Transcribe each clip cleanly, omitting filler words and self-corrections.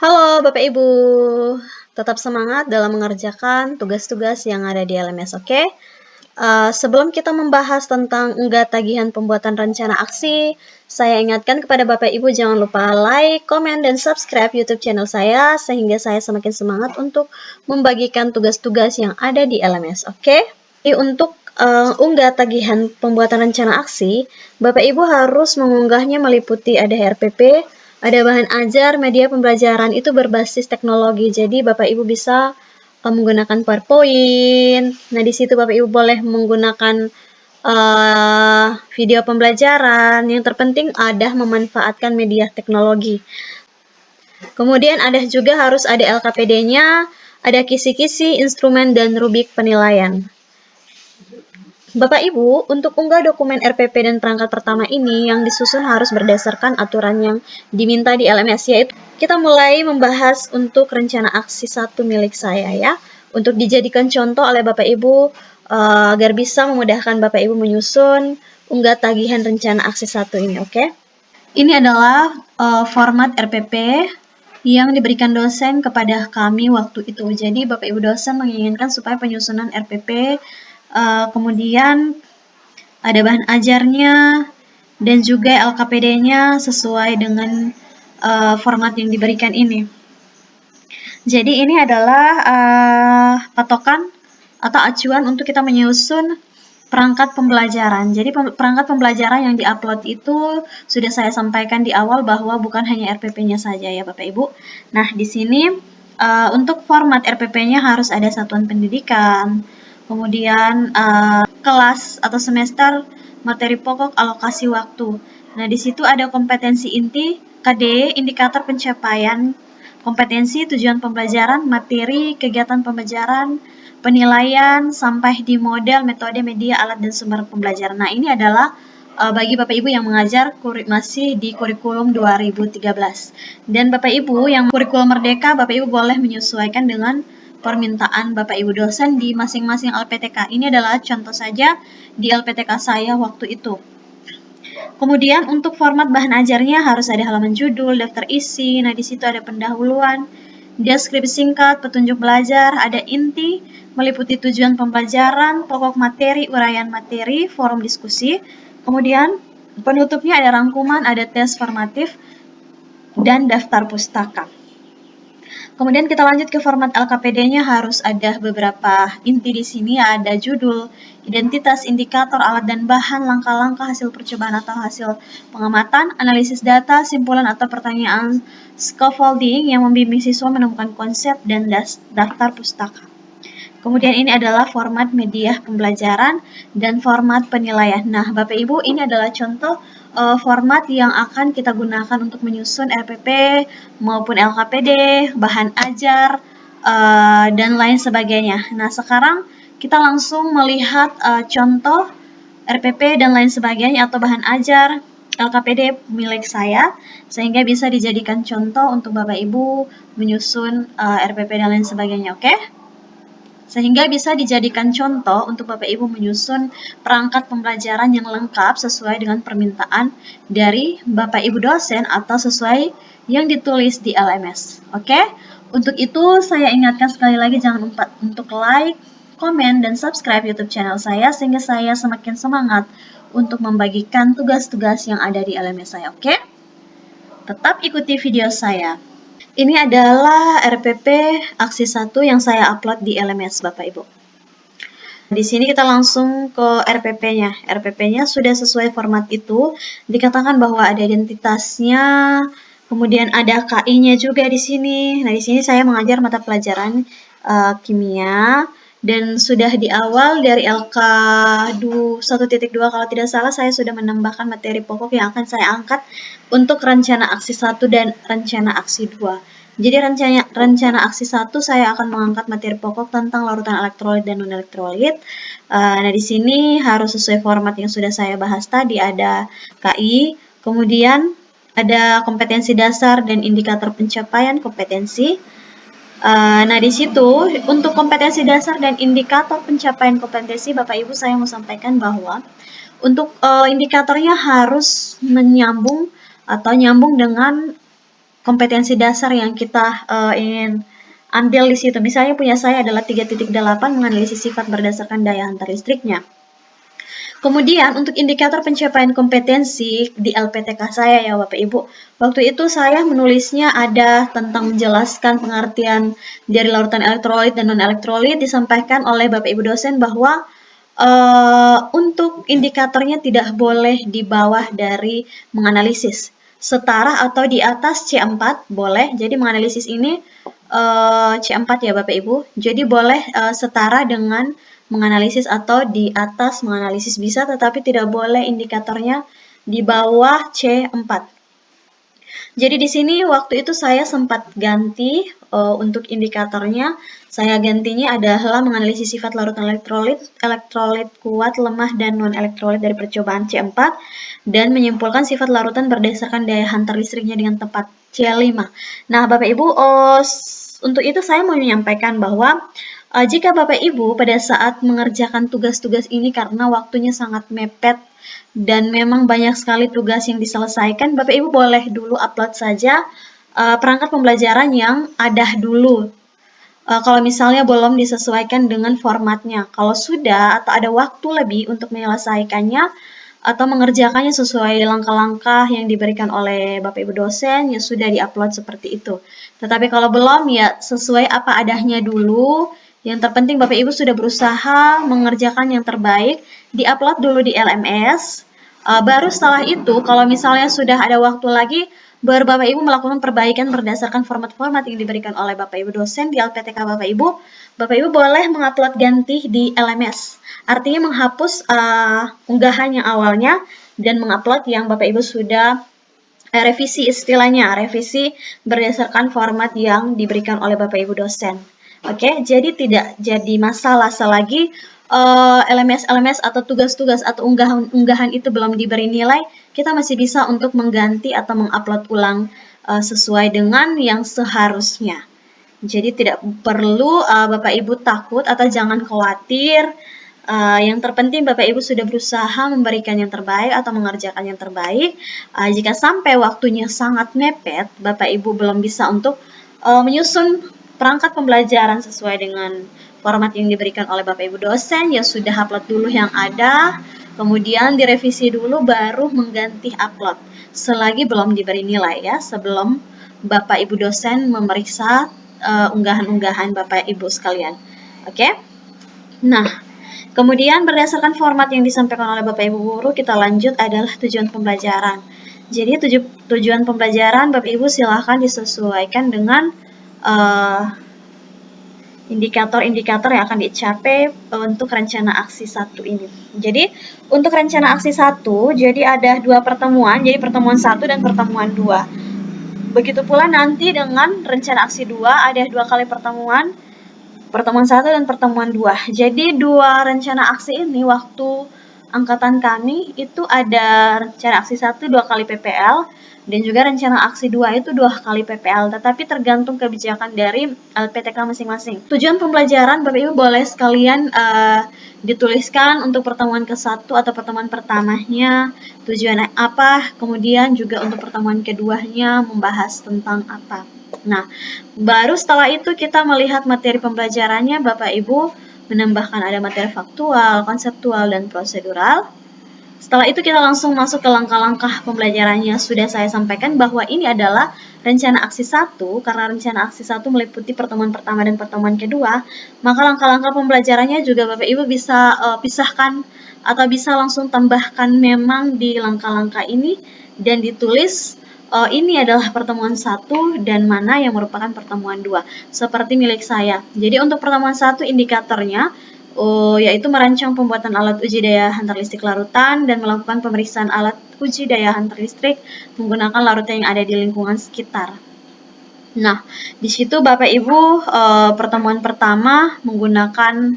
Halo Bapak Ibu, tetap semangat dalam mengerjakan tugas-tugas yang ada di LMS, oke? Sebelum kita membahas tentang unggah tagihan pembuatan rencana aksi, saya ingatkan kepada Bapak Ibu jangan lupa like, komen, dan subscribe YouTube channel saya sehingga saya semakin semangat untuk membagikan tugas-tugas yang ada di LMS, oke? Jadi untuk unggah tagihan pembuatan rencana aksi, Bapak Ibu harus mengunggahnya meliputi ada RPP, ada bahan ajar, media pembelajaran itu berbasis teknologi. Jadi Bapak Ibu bisa menggunakan PowerPoint. Nah, di situ Bapak Ibu boleh menggunakan video pembelajaran. Yang terpenting ada memanfaatkan media teknologi. Kemudian ada juga harus ada LKPD-nya, ada kisi-kisi, instrumen, dan rubrik penilaian. Bapak Ibu, untuk unggah dokumen RPP dan perangkat pertama ini yang disusun harus berdasarkan aturan yang diminta di LMS, yaitu kita mulai membahas untuk rencana aksi 1 milik saya ya, untuk dijadikan contoh oleh Bapak Ibu agar bisa memudahkan Bapak Ibu menyusun unggah tagihan rencana aksi 1 ini, oke? Ini adalah format RPP yang diberikan dosen kepada kami waktu itu. Jadi Bapak Ibu dosen menginginkan supaya penyusunan RPP kemudian ada bahan ajarnya dan juga LKPD-nya sesuai dengan format yang diberikan ini. Jadi ini adalah patokan atau acuan untuk kita menyusun perangkat pembelajaran. Jadi perangkat pembelajaran yang diupload itu sudah saya sampaikan di awal bahwa bukan hanya RPP-nya saja ya Bapak Ibu. Nah, di sini untuk format RPP-nya harus ada satuan pendidikan, kemudian kelas atau semester, materi pokok, alokasi waktu. Nah, di situ ada kompetensi inti, KD, indikator pencapaian, kompetensi, tujuan pembelajaran, materi, kegiatan pembelajaran, penilaian, sampai di model, metode, media, alat, dan sumber pembelajaran. Nah, ini adalah bagi Bapak Ibu yang mengajar masih di kurikulum 2013. Dan Bapak Ibu yang kurikulum merdeka, Bapak Ibu boleh menyesuaikan dengan permintaan Bapak Ibu dosen di masing-masing LPTK. Ini adalah contoh saja di LPTK saya waktu itu. Kemudian untuk format bahan ajarnya harus ada halaman judul, daftar isi, nah di situ ada pendahuluan, deskripsi singkat, petunjuk belajar, ada inti, meliputi tujuan pembelajaran, pokok materi, uraian materi, forum diskusi, kemudian penutupnya ada rangkuman, ada tes formatif, dan daftar pustaka. Kemudian kita lanjut ke format LKPD-nya harus ada beberapa inti di sini, ada judul, identitas, indikator, alat dan bahan, langkah-langkah, hasil percobaan atau hasil pengamatan, analisis data, simpulan atau pertanyaan, scaffolding yang membimbing siswa menemukan konsep, dan daftar pustaka. Kemudian ini adalah format media pembelajaran dan format penilaian. Nah, Bapak Ibu, ini adalah contoh format yang akan kita gunakan untuk menyusun RPP maupun LKPD, bahan ajar, dan lain sebagainya. Nah, sekarang kita langsung melihat contoh RPP dan lain sebagainya atau bahan ajar LKPD milik saya, sehingga bisa dijadikan contoh untuk Bapak Ibu menyusun RPP dan lain sebagainya, oke? Sehingga bisa dijadikan contoh untuk Bapak Ibu menyusun perangkat pembelajaran yang lengkap sesuai dengan permintaan dari Bapak Ibu dosen atau sesuai yang ditulis di LMS. Oke? Untuk itu saya ingatkan sekali lagi jangan lupa untuk like, komen, dan subscribe YouTube channel saya sehingga saya semakin semangat untuk membagikan tugas-tugas yang ada di LMS saya. Oke? Tetap ikuti video saya. Ini adalah RPP aksi 1 yang saya upload di LMS Bapak Ibu. Di sini kita langsung ke RPP-nya. RPP-nya sudah sesuai format itu. Dikatakan bahwa ada identitasnya, kemudian ada KI-nya juga di sini. Nah, di sini saya mengajar mata pelajaran kimia. Dan sudah di awal dari LK 1.2 kalau tidak salah saya sudah menambahkan materi pokok yang akan saya angkat untuk rencana aksi 1 dan rencana aksi 2. Jadi rencana aksi 1 saya akan mengangkat materi pokok tentang larutan elektrolit dan non-elektrolit. Nah, di sini harus sesuai format yang sudah saya bahas tadi, ada KI, kemudian ada kompetensi dasar dan indikator pencapaian kompetensi. Nah, di situ untuk kompetensi dasar dan indikator pencapaian kompetensi, Bapak Ibu saya mau sampaikan bahwa untuk indikatornya harus menyambung atau nyambung dengan kompetensi dasar yang kita ingin ambil di situ. Misalnya punya saya adalah 3.8 menganalisis sifat berdasarkan daya hantar listriknya. Kemudian untuk indikator pencapaian kompetensi di LPTK saya ya Bapak Ibu, waktu itu saya menulisnya ada tentang menjelaskan pengertian dari larutan elektrolit dan non-elektrolit, disampaikan oleh Bapak Ibu dosen bahwa untuk indikatornya tidak boleh di bawah dari menganalisis. Setara atau di atas C4 boleh, jadi menganalisis ini C4 ya Bapak Ibu, jadi boleh setara dengan menganalisis atau di atas menganalisis bisa, tetapi tidak boleh indikatornya di bawah C4. Jadi di sini waktu itu saya sempat ganti untuk indikatornya. Saya gantinya adalah menganalisis sifat larutan elektrolit, elektrolit kuat, lemah, dan non-elektrolit dari percobaan C4, dan menyimpulkan sifat larutan berdasarkan daya hantar listriknya dengan tepat C5. Nah, Bapak Ibu, untuk itu saya mau menyampaikan bahwa jika Bapak Ibu pada saat mengerjakan tugas-tugas ini karena waktunya sangat mepet dan memang banyak sekali tugas yang diselesaikan, Bapak Ibu boleh dulu upload saja perangkat pembelajaran yang ada dulu. Kalau misalnya belum disesuaikan dengan formatnya, kalau sudah atau ada waktu lebih untuk menyelesaikannya atau mengerjakannya sesuai langkah-langkah yang diberikan oleh Bapak Ibu dosen, ya sudah diupload seperti itu. Tetapi kalau belum, ya sesuai apa adanya dulu. Yang terpenting Bapak Ibu sudah berusaha mengerjakan yang terbaik, diupload dulu di LMS. Baru setelah itu, kalau misalnya sudah ada waktu lagi, baru Bapak Ibu melakukan perbaikan berdasarkan format-format yang diberikan oleh Bapak Ibu dosen di LPTK Bapak Ibu. Bapak Ibu boleh mengupload ganti di LMS. Artinya menghapus unggahan yang awalnya dan mengupload yang Bapak Ibu sudah revisi, istilahnya revisi berdasarkan format yang diberikan oleh Bapak Ibu dosen. Oke, jadi tidak jadi masalah selagi LMS atau tugas-tugas atau unggahan itu belum diberi nilai, kita masih bisa untuk mengganti atau mengupload ulang sesuai dengan yang seharusnya. Jadi tidak perlu Bapak Ibu takut atau jangan khawatir. Yang terpenting Bapak Ibu sudah berusaha memberikan yang terbaik atau mengerjakan yang terbaik. Jika sampai waktunya sangat mepet, Bapak Ibu belum bisa untuk menyusun perangkat pembelajaran sesuai dengan format yang diberikan oleh Bapak Ibu dosen, ya sudah upload dulu yang ada, kemudian direvisi dulu baru mengganti upload. Selagi belum diberi nilai ya, sebelum Bapak Ibu dosen memeriksa unggahan-unggahan Bapak Ibu sekalian. Oke? Nah, kemudian berdasarkan format yang disampaikan oleh Bapak Ibu guru, kita lanjut adalah tujuan pembelajaran. Jadi tujuan pembelajaran Bapak Ibu silahkan disesuaikan dengan indikator-indikator yang akan dicapai untuk rencana aksi 1 ini. Jadi untuk rencana aksi 1, jadi ada 2 pertemuan, jadi pertemuan 1 dan pertemuan 2. Begitu pula nanti dengan rencana aksi 2 ada 2 kali pertemuan 1 dan pertemuan 2. Jadi 2 rencana aksi ini waktu angkatan kami itu ada rencana aksi 1 2 kali PPL dan juga rencana aksi 2 itu 2 kali PPL, tetapi tergantung kebijakan dari LPTK masing-masing. Tujuan pembelajaran Bapak Ibu boleh sekalian dituliskan untuk pertemuan ke-1 atau pertemuan pertamanya tujuan apa, kemudian juga untuk pertemuan keduanya membahas tentang apa. Nah, baru setelah itu kita melihat materi pembelajarannya, Bapak Ibu menambahkan ada materi faktual, konseptual, dan prosedural. Setelah itu kita langsung masuk ke langkah-langkah pembelajarannya. Sudah saya sampaikan bahwa ini adalah rencana aksi 1, karena rencana aksi 1 meliputi pertemuan pertama dan pertemuan kedua, maka langkah-langkah pembelajarannya juga Bapak Ibu bisa pisahkan atau bisa langsung tambahkan memang di langkah-langkah ini dan ditulis ini adalah pertemuan 1 dan mana yang merupakan pertemuan 2, seperti milik saya. Jadi untuk pertemuan 1 indikatornya yaitu merancang pembuatan alat uji daya hantar listrik larutan dan melakukan pemeriksaan alat uji daya hantar listrik menggunakan larutan yang ada di lingkungan sekitar. Nah, di situ Bapak Ibu pertemuan pertama menggunakan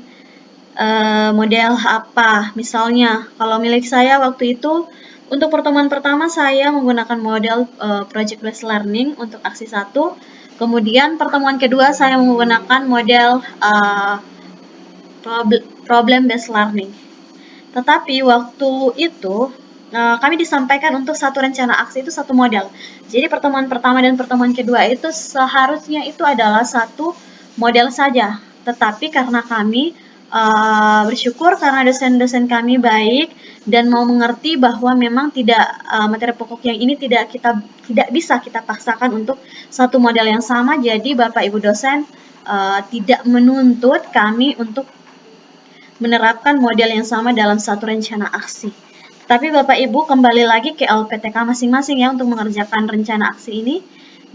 model apa? Misalnya, kalau milik saya waktu itu untuk pertemuan pertama saya menggunakan model project based learning untuk aksi 1. Kemudian pertemuan kedua saya menggunakan model problem based learning. Tetapi waktu itu kami disampaikan untuk satu rencana aksi itu satu model. Jadi pertemuan pertama dan pertemuan kedua itu seharusnya itu adalah satu model saja. Tetapi karena kami bersyukur karena dosen-dosen kami baik dan mau mengerti bahwa memang tidak materi pokok yang ini tidak bisa kita paksakan untuk satu model yang sama. Jadi Bapak Ibu dosen tidak menuntut kami untuk menerapkan model yang sama dalam satu rencana aksi. Tapi Bapak Ibu kembali lagi ke LPTK masing-masing ya untuk mengerjakan rencana aksi ini.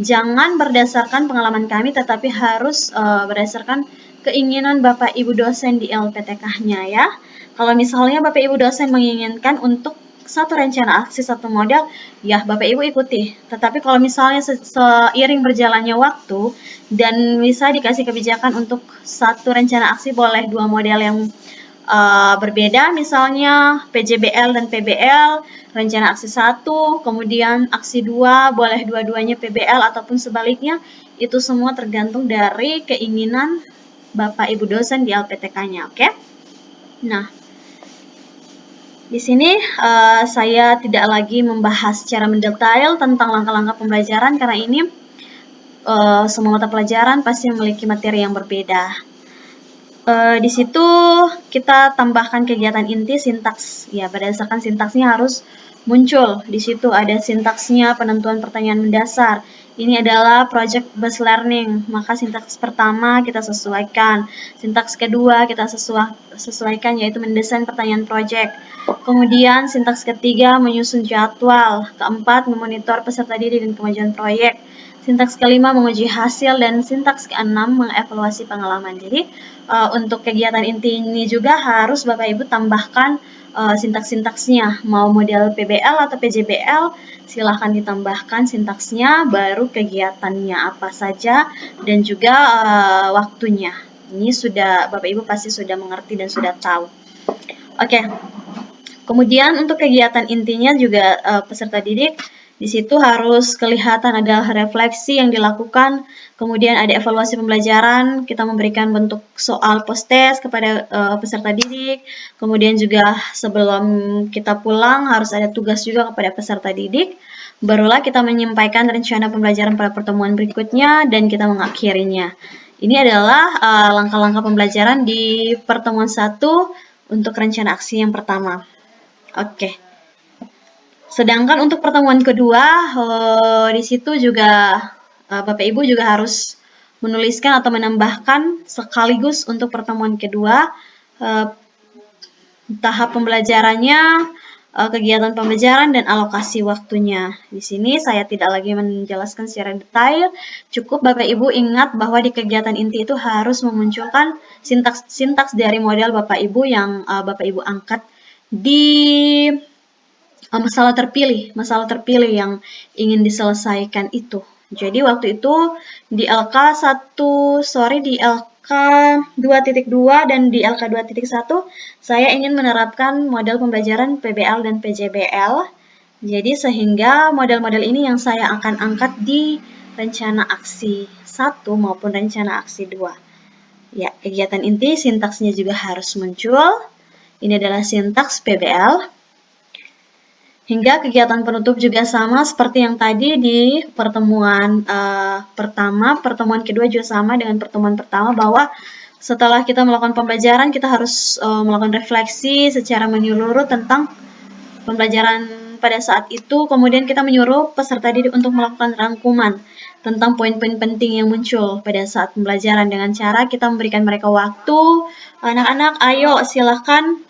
Jangan berdasarkan pengalaman kami, tetapi harus berdasarkan keinginan Bapak Ibu dosen di LPTK-nya ya. Kalau misalnya Bapak Ibu dosen menginginkan untuk satu rencana aksi, satu model, ya Bapak Ibu ikuti. Tetapi kalau misalnya seiring berjalannya waktu dan bisa dikasih kebijakan untuk satu rencana aksi boleh dua model yang berbeda, misalnya PJBL dan PBL, rencana aksi 1, kemudian aksi 2, boleh dua-duanya PBL ataupun sebaliknya, itu semua tergantung dari keinginan Bapak Ibu dosen di LPTK-nya, oke? Nah, di sini saya tidak lagi membahas secara mendetail tentang langkah-langkah pembelajaran karena ini semua mata pelajaran pasti memiliki materi yang berbeda. Di situ kita tambahkan kegiatan inti sintaks. Ya, berdasarkan sintaksnya harus muncul. Di situ ada sintaksnya, penentuan pertanyaan mendasar. Ini adalah project based learning, maka sintaks pertama kita sesuaikan. Sintaks kedua kita sesuaikan, yaitu mendesain pertanyaan project. Kemudian sintaks ketiga menyusun jadwal. Keempat memonitor peserta didik dan kemajuan proyek. Sintaks kelima menguji hasil dan sintaks keenam mengevaluasi pengalaman. Jadi untuk kegiatan inti ini juga harus Bapak Ibu tambahkan sintaks-sintaksnya. Mau model PBL atau PJBL, silahkan ditambahkan sintaksnya, baru kegiatannya apa saja dan juga waktunya. Ini sudah Bapak Ibu pasti sudah mengerti dan sudah tahu. Oke. Kemudian untuk kegiatan intinya juga peserta didik di situ harus kelihatan ada refleksi yang dilakukan, kemudian ada evaluasi pembelajaran, kita memberikan bentuk soal post-test kepada peserta didik, kemudian juga sebelum kita pulang harus ada tugas juga kepada peserta didik, barulah kita menyampaikan rencana pembelajaran pada pertemuan berikutnya dan kita mengakhirinya. Ini adalah langkah-langkah pembelajaran di pertemuan 1 untuk rencana aksi yang pertama. Oke. Sedangkan untuk pertemuan kedua, di situ juga Bapak Ibu juga harus menuliskan atau menambahkan sekaligus untuk pertemuan kedua tahap pembelajarannya, kegiatan pembelajaran dan alokasi waktunya. Di sini saya tidak lagi menjelaskan secara detail, cukup Bapak Ibu ingat bahwa di kegiatan inti itu harus memunculkan sintaks dari model Bapak Ibu yang Bapak Ibu angkat di masalah terpilih yang ingin diselesaikan itu. Jadi waktu itu di LK 2.2 dan di LK 2.1 saya ingin menerapkan model pembelajaran PBL dan PJBL. Jadi sehingga model-model ini yang saya akan angkat di rencana aksi 1 maupun rencana aksi 2. Ya, kegiatan inti sintaksnya juga harus muncul. Ini adalah sintaks PBL. Hingga kegiatan penutup juga sama seperti yang tadi di pertemuan pertama, pertemuan kedua juga sama dengan pertemuan pertama bahwa setelah kita melakukan pembelajaran kita harus melakukan refleksi secara menyeluruh tentang pembelajaran pada saat itu, kemudian kita menyuruh peserta didik untuk melakukan rangkuman tentang poin-poin penting yang muncul pada saat pembelajaran dengan cara kita memberikan mereka waktu. Anak-anak, ayo silahkan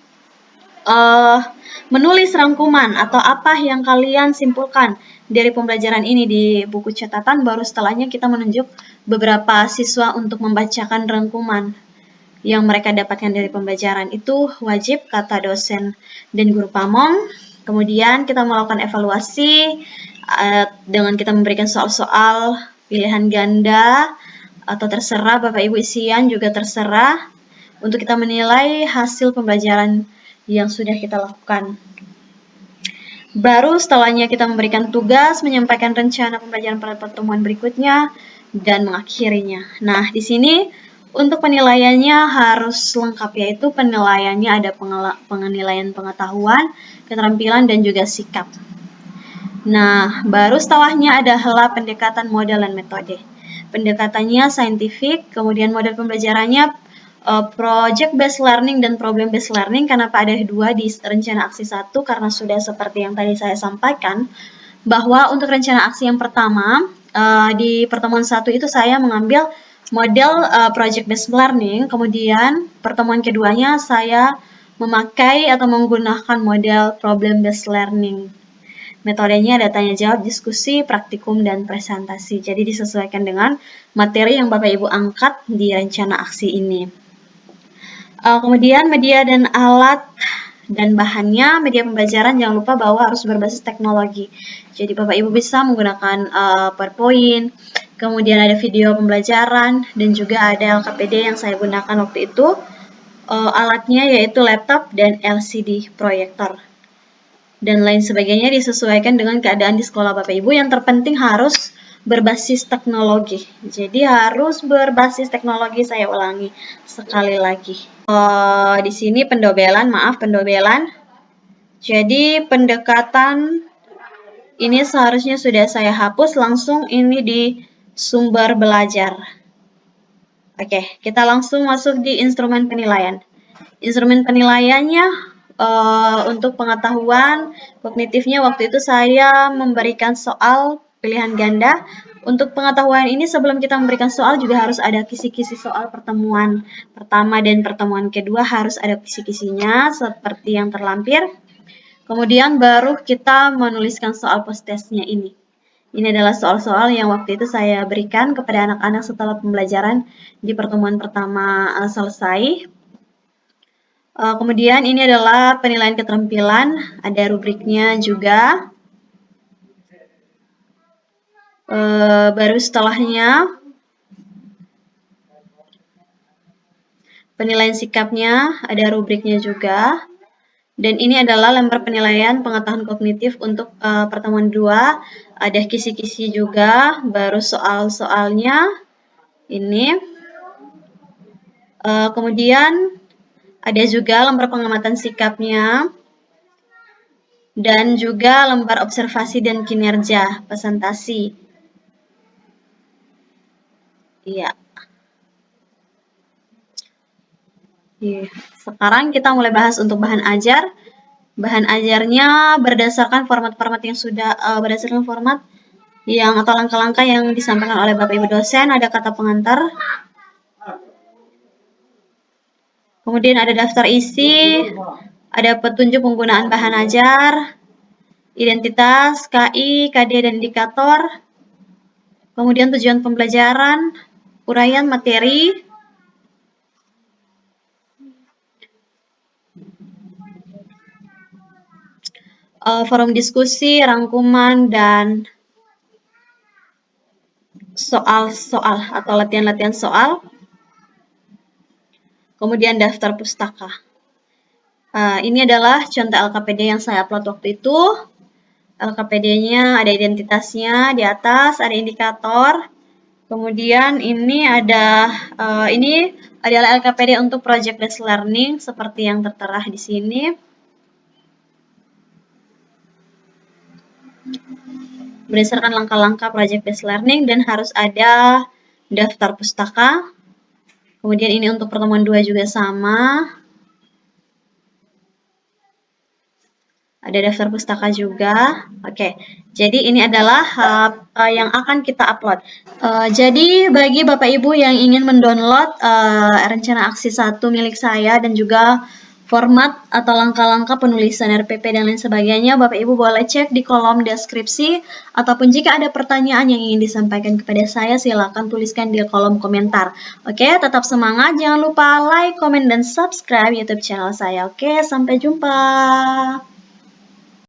menulis rangkuman atau apa yang kalian simpulkan dari pembelajaran ini di buku catatan, baru setelahnya kita menunjuk beberapa siswa untuk membacakan rangkuman yang mereka dapatkan dari pembelajaran. Itu wajib kata dosen dan guru pamong. Kemudian kita melakukan evaluasi dengan kita memberikan soal-soal pilihan ganda atau terserah Bapak Ibu isian juga terserah untuk kita menilai hasil pembelajaran yang sudah kita lakukan. Baru setelahnya kita memberikan tugas, menyampaikan rencana pembelajaran pada pertemuan berikutnya, dan mengakhirinya. Nah, di sini Untuk penilaiannya harus lengkap, yaitu penilaiannya ada penilaian pengetahuan, keterampilan, dan juga sikap. Nah, baru setelahnya adalah pendekatan model dan metode. Pendekatannya saintifik, kemudian model pembelajarannya project based learning dan problem based learning. Kenapa ada dua di rencana aksi 1? Karena sudah seperti yang tadi saya sampaikan, bahwa untuk rencana aksi yang pertama, di pertemuan 1 itu saya mengambil model project based learning, kemudian pertemuan keduanya saya memakai atau menggunakan model problem based learning. Metodenya ada tanya jawab, diskusi, praktikum, dan presentasi. Jadi disesuaikan dengan materi yang Bapak Ibu angkat di rencana aksi ini. Kemudian media dan alat dan bahannya, media pembelajaran jangan lupa bahwa harus berbasis teknologi. Jadi Bapak Ibu bisa menggunakan PowerPoint, kemudian ada video pembelajaran, dan juga ada LKPD yang saya gunakan waktu itu. Alatnya yaitu laptop dan LCD proyektor. Dan lain sebagainya disesuaikan dengan keadaan di sekolah Bapak Ibu. Yang terpenting harus berbasis teknologi. Jadi harus berbasis teknologi, saya ulangi sekali lagi. Di sini pendobelan. Jadi pendekatan ini seharusnya sudah saya hapus, langsung ini di sumber belajar. Oke, kita langsung masuk di instrumen penilaian. Instrumen penilaiannya untuk pengetahuan kognitifnya waktu itu saya memberikan soal pilihan ganda. Untuk pengetahuan ini sebelum kita memberikan soal juga harus ada kisi-kisi soal pertemuan pertama dan pertemuan kedua, harus ada kisi-kisinya seperti yang terlampir. Kemudian baru kita menuliskan soal post-testnya ini. Ini adalah soal-soal yang waktu itu saya berikan kepada anak-anak setelah pembelajaran di pertemuan pertama selesai. Kemudian ini adalah penilaian keterampilan, ada rubriknya juga. Baru setelahnya penilaian sikapnya, ada rubriknya juga. Dan ini adalah lembar penilaian pengetahuan kognitif untuk pertemuan 2. Ada kisi-kisi juga, baru soal-soalnya ini. Kemudian ada juga lembar pengamatan sikapnya. Dan juga lembar observasi dan kinerja, presentasi. Iya. Sekarang kita mulai bahas untuk bahan ajar. Bahan ajarnya berdasarkan format-format yang sudah berdasarkan format yang atau langkah-langkah yang disampaikan oleh Bapak Ibu dosen. Ada kata pengantar. Kemudian ada daftar isi, ada petunjuk penggunaan bahan ajar, identitas, KI, KD, dan indikator. Kemudian tujuan pembelajaran, uraian materi, forum diskusi, rangkuman, dan soal-soal atau latihan-latihan soal. Kemudian daftar pustaka. Ini adalah contoh LKPD yang saya upload waktu itu. LKPD-nya ada identitasnya di atas, ada indikator. Kemudian ini ada ini adalah LKPD untuk project based learning seperti yang tertera di sini. Berdasarkan langkah-langkah project based learning dan harus ada daftar pustaka. Kemudian ini untuk pertemuan 2 juga sama. Ada daftar pustaka juga. Oke, jadi ini adalah yang akan kita upload. Jadi bagi Bapak Ibu yang ingin mendownload rencana aksi 1 milik saya dan juga format atau langkah-langkah penulisan RPP dan lain sebagainya, Bapak Ibu boleh cek di kolom deskripsi, ataupun jika ada pertanyaan yang ingin disampaikan kepada saya, silakan tuliskan di kolom komentar. Oke, tetap semangat, jangan lupa like, komen, dan subscribe YouTube channel saya. Oke, sampai jumpa.